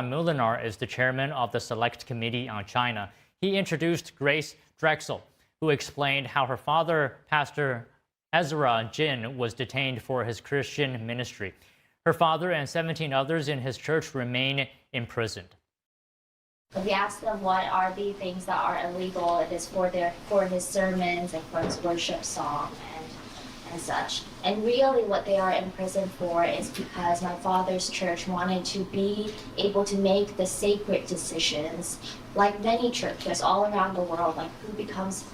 Mulinar is the chairman of the Select Committee on China. He introduced Grace Drexel, who explained how her father, Pastor Ezra Jin, was detained for his Christian ministry. Her father and 17 others in his church remain imprisoned. We asked them what are the things that are illegal. It is for his sermons and for his worship song and such. And really what they are in prison for is because my father's church wanted to be able to make the sacred decisions, like many churches all around the world, like who becomes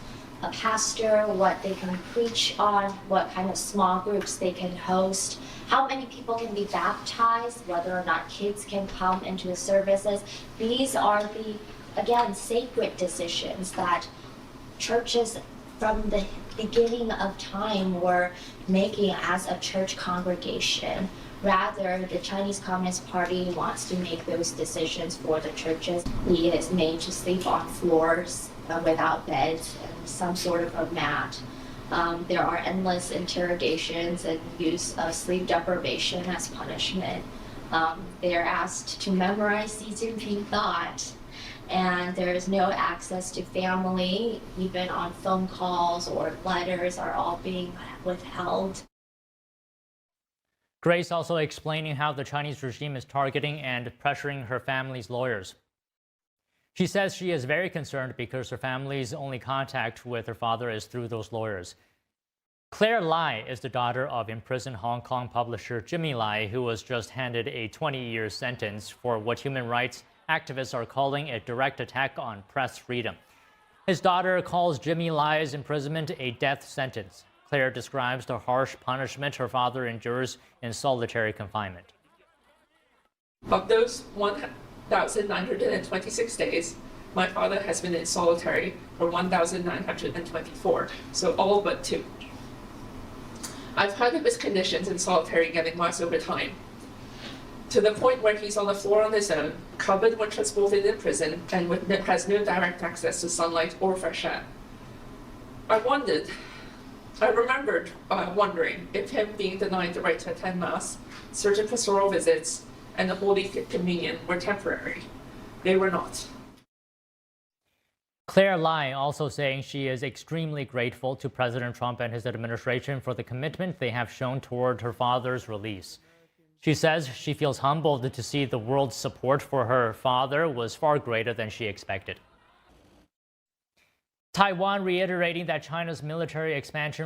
a pastor, what they can preach on, what kind of small groups they can host, how many people can be baptized, whether or not kids can come into the services. These are the, again, sacred decisions that churches from the beginning of time were making as a church congregation. Rather, the Chinese Communist Party wants to make those decisions for the churches. He is made to sleep on floors without beds and some sort of a mat. There are endless interrogations and use of sleep deprivation as punishment. They are asked to memorize Xi Jinping thought, and there is no access to family, even on phone calls or letters are all being withheld. Grace also explaining how the Chinese regime is targeting and pressuring her family's lawyers. She says she is very concerned because her family's only contact with her father is through those lawyers. Claire Lai is the daughter of imprisoned Hong Kong publisher Jimmy Lai, who was just handed a 20-year sentence for what human rights activists are calling a direct attack on press freedom. His daughter calls Jimmy Lai's imprisonment a death sentence. Claire describes the harsh punishment her father endures in solitary confinement. Of those 1,926 days, my father has been in solitary for 1,924, so all but 2. I've heard of his conditions in solitary getting worse over time, to the point where he's on the floor on his own, covered when transported in prison, and has no direct access to sunlight or fresh air. I remembered wondering if him being denied the right to attend Mass, certain pastoral visits, and the Holy Communion were temporary. They were not. Claire Lai also saying she is extremely grateful to President Trump and his administration for the commitment they have shown toward her father's release. She says she feels humbled to see the world's support for her father was far greater than she expected. Taiwan reiterating that China's military expansion